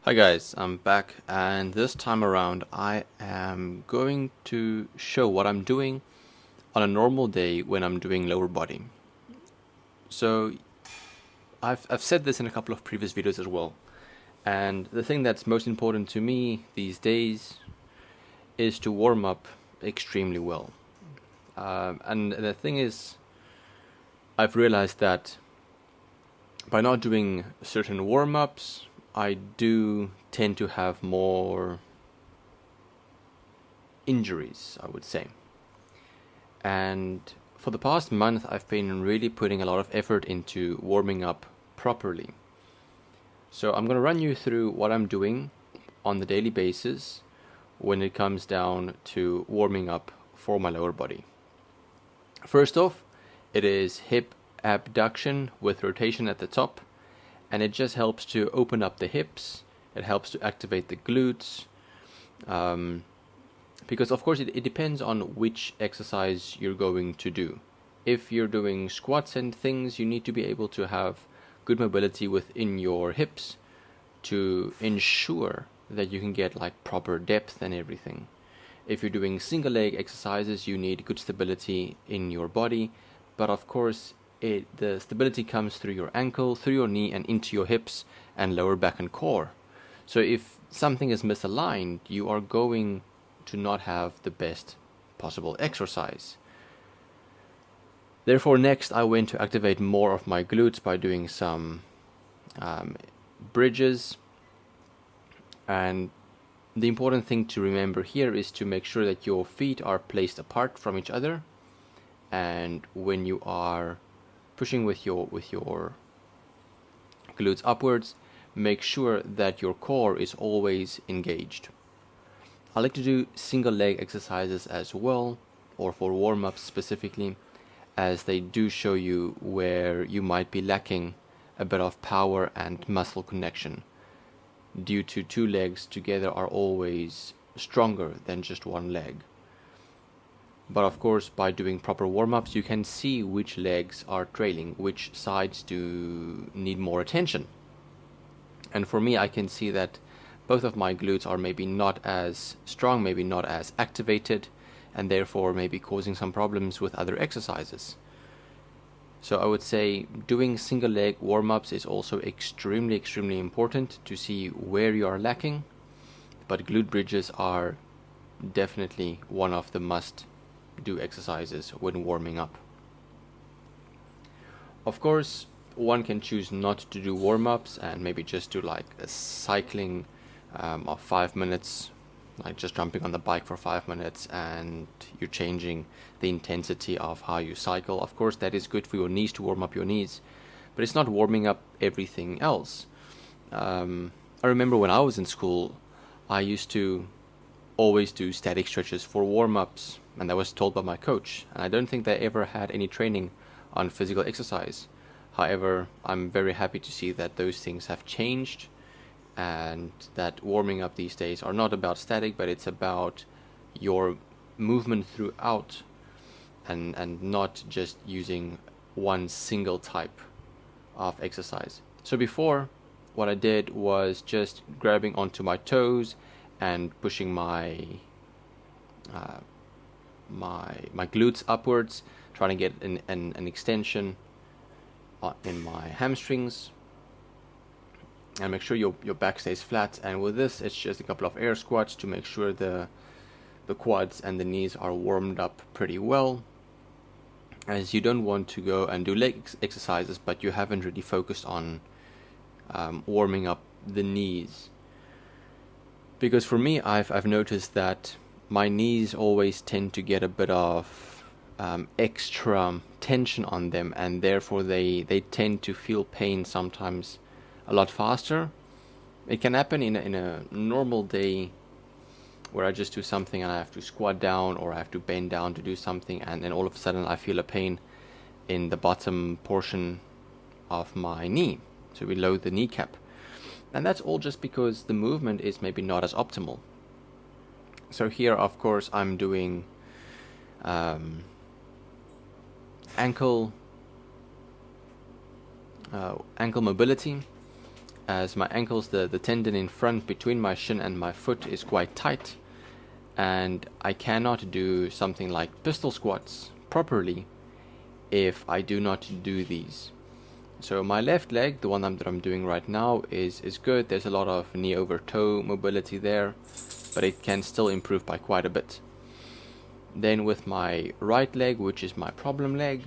Hi guys, I'm back, and this time around I am going to show what I'm doing on a normal day when I'm doing lower body. So I've said this in a couple of previous videos as well, and the thing that's most important to me these days is to warm up extremely well. And the thing is, I've realized that by not doing certain warm-ups, I do tend to have more injuries, I would say. And for the past month, I've been really putting a lot of effort into warming up properly. So I'm going to run you through what I'm doing on the daily basis when it comes down to warming up for my lower body. First off, it is hip abduction with rotation at the top, and it just helps to open up the hips. It helps to activate the glutes. Because of course it depends on which exercise you're going to do. If you're doing squats and things, you need to be able to have good mobility within your hips to ensure that you can get like proper depth and everything. If you're doing single leg exercises, you need good stability in your body, but of course the stability comes through your ankle, through your knee, and into your hips and lower back and core. So if something is misaligned, you are going to not have the best possible exercise. Therefore, next I went to activate more of my glutes by doing some bridges. And the important thing to remember here is to make sure that your feet are placed apart from each other, and when you are pushing with your glutes upwards, make sure that your core is always engaged. I like to do single leg exercises as well, or for warm-ups specifically, as they do show you where you might be lacking a bit of power and muscle connection, due to two legs together are always stronger than just one leg. But of course, by doing proper warm-ups, you can see which legs are trailing, which sides do need more attention. And for me, I can see that both of my glutes are maybe not as strong, maybe not as activated, and therefore maybe causing some problems with other exercises. So I would say doing single leg warm-ups is also extremely important to see where you are lacking, but glute bridges are definitely one of the must-do exercises when warming up. Of course, one can choose not to do warm-ups and maybe just do like a cycling of 5 minutes, like just jumping on the bike for 5 minutes, and you're changing the intensity of how you cycle. Of course, that is good for your knees, to warm up your knees, but it's not warming up everything else. I remember when I was in school, I used to always do static stretches for warm-ups, and that was told by my coach, and I don't think they ever had any training on physical exercise. However, I'm very happy to see that those things have changed, and that warming up these days are not about static, but it's about your movement throughout, and not just using one single type of exercise. So before, what I did was just grabbing onto my toes and pushing my glutes upwards, trying to get an extension in my hamstrings, and make sure your back stays flat. And with this, it's just a couple of air squats to make sure the quads and the knees are warmed up pretty well, as you don't want to go and do leg exercises but you haven't really focused on warming up the knees. Because for me, I've noticed that my knees always tend to get a bit of extra tension on them, and therefore they tend to feel pain sometimes a lot faster. It can happen in a normal day where I just do something and I have to squat down or I have to bend down to do something, and then all of a sudden I feel a pain in the bottom portion of my knee, so below the kneecap. And that's all just because the movement is maybe not as optimal. So here, of course, I'm doing ankle mobility, as my ankles, the tendon in front between my shin and my foot is quite tight, and I cannot do something like pistol squats properly if I do not do these. So my left leg, the one that I'm doing right now, is good. There's a lot of knee over toe mobility there, but it can still improve by quite a bit. Then with my right leg, which is my problem leg,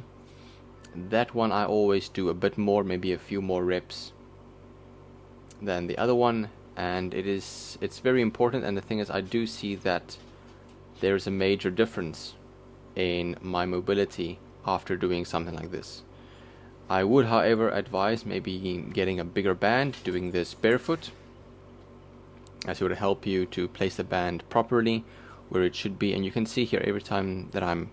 that one I always do a bit more, maybe a few more reps than the other one, and it's very important. And the thing is, I do see that there's a major difference in my mobility after doing something like this. I would, however, advise maybe getting a bigger band, doing this barefoot, as it would help you to place the band properly where it should be. And you can see here, every time that I'm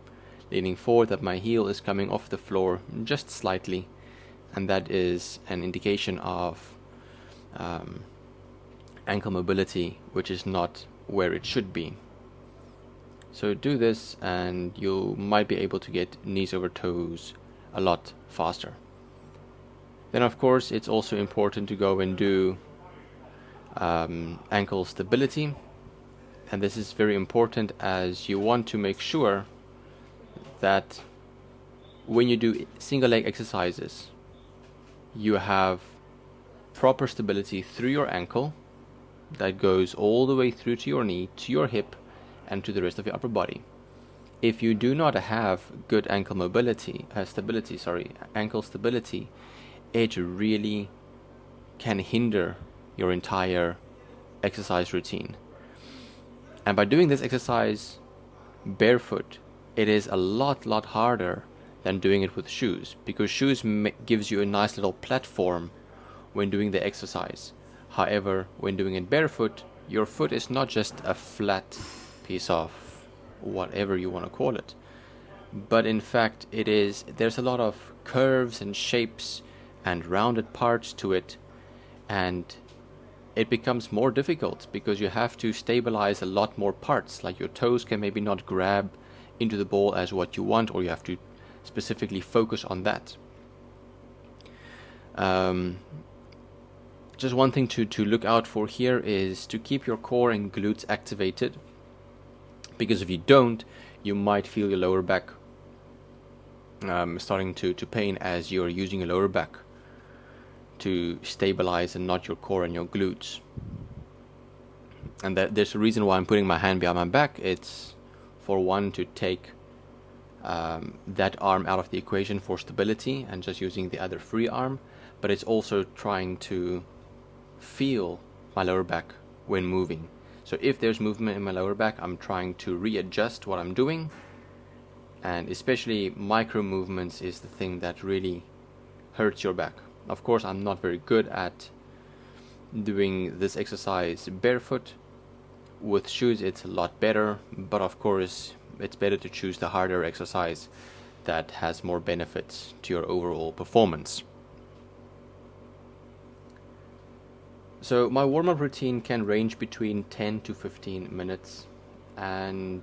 leaning forward, that my heel is coming off the floor just slightly, and that is an indication of ankle mobility, which is not where it should be. So do this and you might be able to get knees over toes a lot faster. Then of course it's also important to go and do ankle stability, and this is very important as you want to make sure that when you do single leg exercises, you have proper stability through your ankle that goes all the way through to your knee, to your hip, and to the rest of your upper body. If you do not have good ankle mobility, ankle stability, it really can hinder your entire exercise routine. And by doing this exercise barefoot, it is a lot harder than doing it with shoes, because shoes gives you a nice little platform when doing the exercise. However, when doing it barefoot, your foot is not just a flat piece of whatever you want to call it, but in fact there's a lot of curves and shapes and rounded parts to it, and it becomes more difficult because you have to stabilize a lot more parts. Like your toes can maybe not grab into the ball as what you want, or you have to specifically focus on that. Just one thing to look out for here is to keep your core and glutes activated, because if you don't, you might feel your lower back starting to pain as you're using your lower back to stabilize and not your core and your glutes. And there's a reason why I'm putting my hand behind my back. It's for one, to take that arm out of the equation for stability and just using the other free arm, but it's also trying to feel my lower back when moving. So if there's movement in my lower back, I'm trying to readjust what I'm doing, and especially micro movements is the thing that really hurts your back. Of course, I'm not very good at doing this exercise barefoot. With shoes it's a lot better, but of course it's better to choose the harder exercise that has more benefits to your overall performance. So my warm-up routine can range between 10 to 15 minutes, and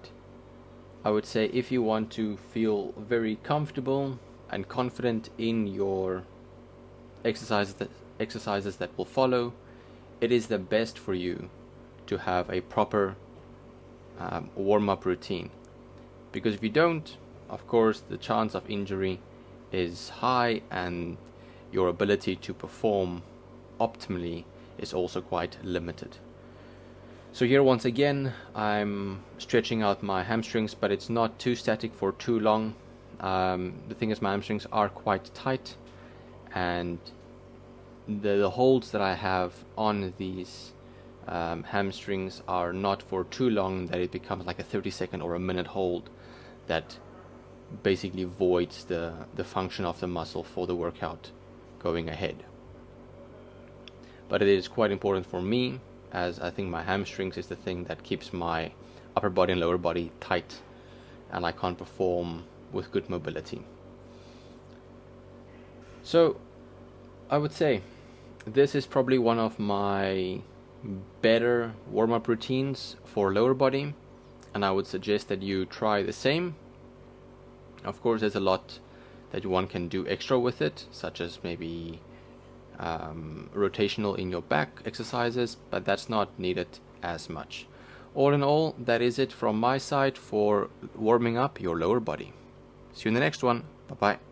I would say if you want to feel very comfortable and confident in your exercises that will follow, it is the best for you to have a proper warm-up routine, because if you don't, of course the chance of injury is high, and your ability to perform optimally is also quite limited. So here once again I'm stretching out my hamstrings, but it's not too static for too long. The thing is, my hamstrings are quite tight, and the holds that I have on these hamstrings are not for too long that it becomes like a 30-second or a minute hold that basically voids the function of the muscle for the workout going ahead. But it is quite important for me, as I think my hamstrings is the thing that keeps my upper body and lower body tight, and I can't perform with good mobility. So I would say this is probably one of my better warm-up routines for lower body, and I would suggest that you try the same. Of course, there's a lot that one can do extra with it, such as maybe rotational in your back exercises, but that's not needed as much. All in all, that is it from my side for warming up your lower body. See you in the next one. Bye bye.